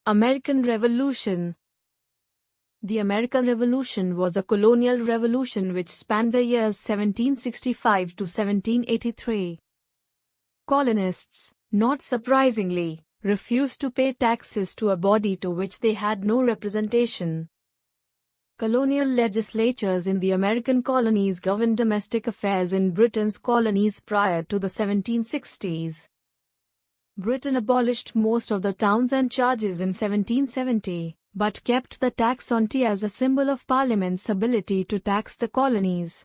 American Revolution. The American Revolution was a colonial revolution which spanned the years 1765 to 1783. Colonists, not surprisingly, refused to pay taxes to a body to which they had no representation. Colonial legislatures in the American colonies governed domestic affairs in Britain's colonies prior to the 1760s. Britain abolished most of the towns and charges in 1770, but kept the tax on tea as a symbol of Parliament's ability to tax the colonies.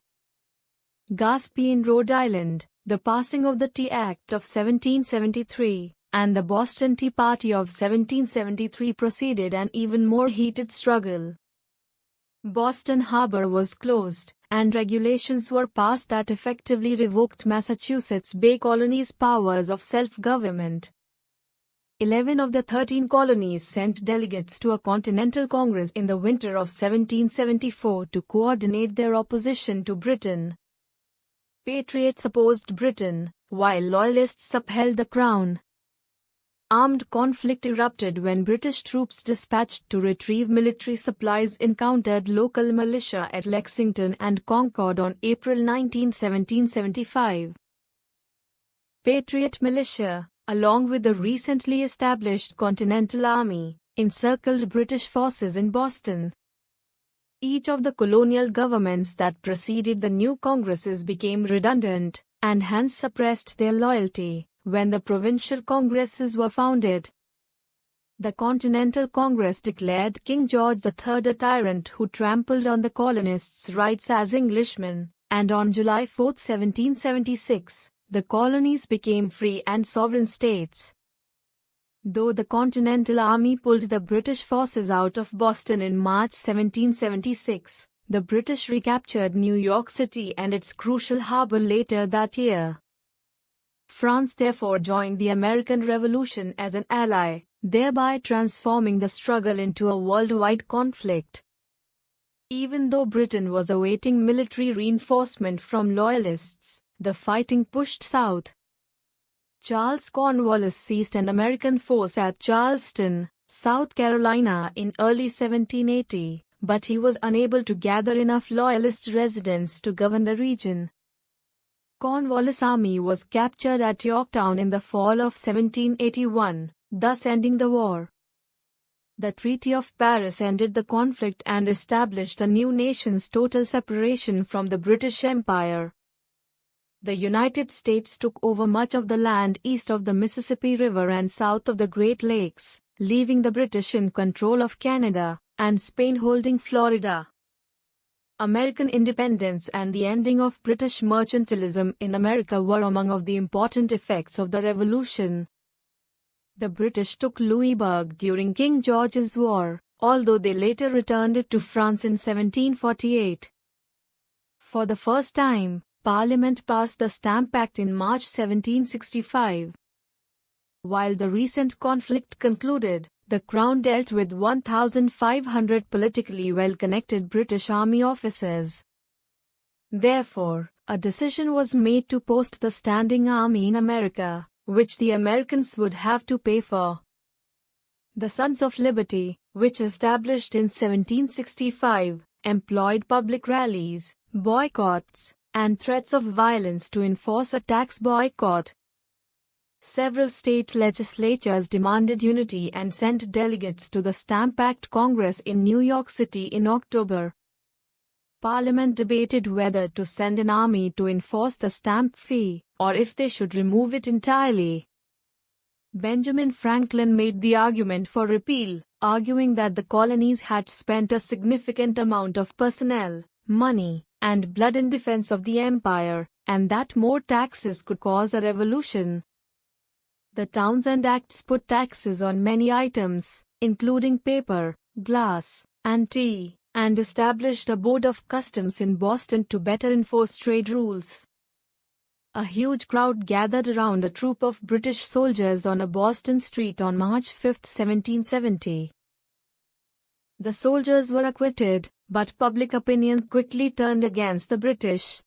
Gaspee in Rhode Island, the passing of the Tea Act of 1773, and the Boston Tea Party of 1773 preceded an even more heated struggle. Boston Harbor was closed, and regulations were passed that effectively revoked Massachusetts Bay Colony's powers of self-government. 11 of the 13 colonies sent delegates to a Continental Congress in the winter of 1774 to coordinate their opposition to Britain. Patriots opposed Britain, while Loyalists upheld the Crown. Armed conflict erupted when British troops dispatched to retrieve military supplies encountered local militia at Lexington and Concord on April 19, 1775. Patriot militia, along with the recently established Continental Army, encircled British forces in Boston. Each of the colonial governments that preceded the new Congresses became redundant, and hence suppressed their loyalty when the provincial Congresses were founded. The Continental Congress declared King George III a tyrant who trampled on the colonists' rights as Englishmen, and on July 4, 1776, the colonies became free and sovereign states. Though the Continental Army pulled the British forces out of Boston in March 1776, the British recaptured New York City and its crucial harbor later that year. France therefore joined the American Revolution as an ally, thereby transforming the struggle into a worldwide conflict. Even though Britain was awaiting military reinforcement from Loyalists, the fighting pushed south. Charles Cornwallis seized an American force at Charleston, South Carolina in early 1780, but he was unable to gather enough Loyalist residents to govern the region. Cornwallis' army was captured at Yorktown in the fall of 1781, thus ending the war. The Treaty of Paris ended the conflict and established a new nation's total separation from the British Empire. The United States took over much of the land east of the Mississippi River and south of the Great Lakes, leaving the British in control of Canada, and Spain holding Florida. American independence and the ending of British mercantilism in America were among of the important effects of the Revolution. The British took Louisbourg during King George's War, although they later returned it to France in 1748. For the first time, Parliament passed the Stamp Act in March 1765. While the recent conflict concluded, the Crown dealt with 1,500 politically well-connected British Army officers. Therefore, a decision was made to post the Standing Army in America, which the Americans would have to pay for. The Sons of Liberty, which established in 1765, employed public rallies, boycotts, and threats of violence to enforce a tax boycott. Several state legislatures demanded unity and sent delegates to the Stamp Act Congress in New York City in October. Parliament debated whether to send an army to enforce the stamp fee, or if they should remove it entirely. Benjamin Franklin made the argument for repeal, arguing that the colonies had spent a significant amount of personnel, money, and blood in defense of the empire, and that more taxes could cause a revolution. The Townshend Acts put taxes on many items, including paper, glass, and tea, and established a board of customs in Boston to better enforce trade rules. A huge crowd gathered around a troop of British soldiers on a Boston street on March 5, 1770. The soldiers were acquitted, but public opinion quickly turned against the British.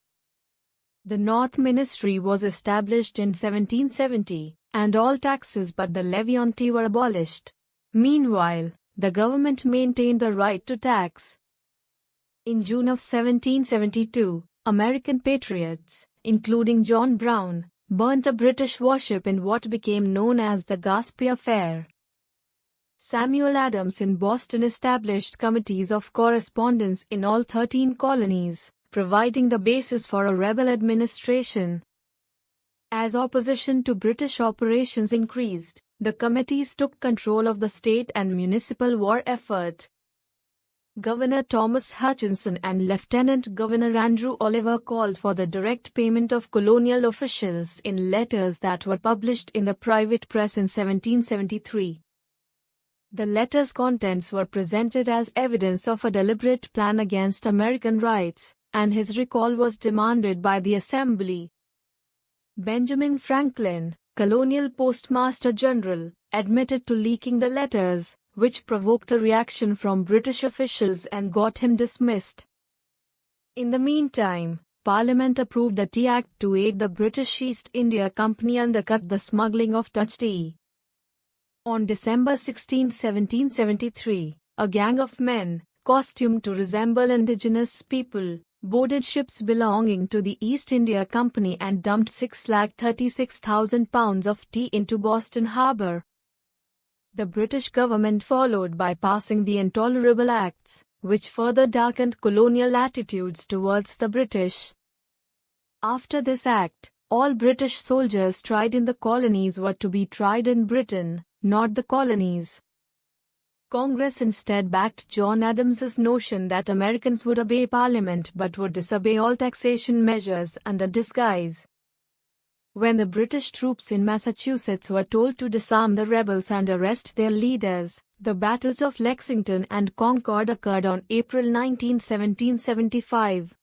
The North Ministry was established in 1770, and all taxes but the levy on tea were abolished. Meanwhile, the government maintained the right to tax. In June of 1772, American patriots, including John Brown, burnt a British warship in what became known as the Gaspee Affair. Samuel Adams in Boston established committees of correspondence in all 13 colonies, providing the basis for a rebel administration. As opposition to British operations increased, the committees took control of the state and municipal war effort. Governor Thomas Hutchinson and Lieutenant Governor Andrew Oliver called for the direct payment of colonial officials in letters that were published in the private press in 1773. The letters' contents were presented as evidence of a deliberate plan against American rights, and his recall was demanded by the Assembly. Benjamin Franklin, colonial postmaster general, admitted to leaking the letters, which provoked a reaction from British officials and got him dismissed. In the meantime, Parliament approved the Tea Act to aid the British East India Company undercut the smuggling of Dutch tea. On December 16, 1773, a gang of men, costumed to resemble indigenous people, boarded ships belonging to the East India Company and dumped 636,000 pounds of tea into Boston Harbour. The British government followed by passing the Intolerable Acts, which further darkened colonial attitudes towards the British. After this act, all British soldiers tried in the colonies were to be tried in Britain, not the colonies. Congress instead backed John Adams's notion that Americans would obey Parliament but would disobey all taxation measures under disguise. When the British troops in Massachusetts were told to disarm the rebels and arrest their leaders, the battles of Lexington and Concord occurred on April 19, 1775.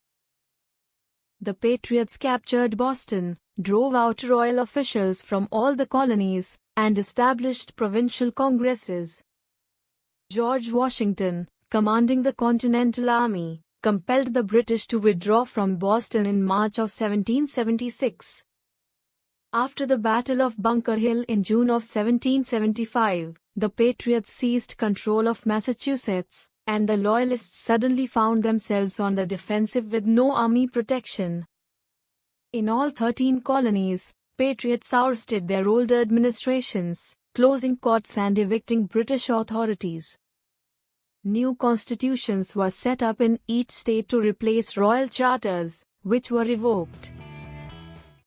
The Patriots captured Boston, drove out royal officials from all the colonies, and established provincial congresses. George Washington, commanding the Continental Army, compelled the British to withdraw from Boston in March of 1776. After the Battle of Bunker Hill in June of 1775, the Patriots seized control of Massachusetts, and the Loyalists suddenly found themselves on the defensive with no army protection. In all 13 colonies, Patriots ousted their older administrations, closing courts and evicting British authorities. New constitutions were set up in each state to replace royal charters, which were revoked.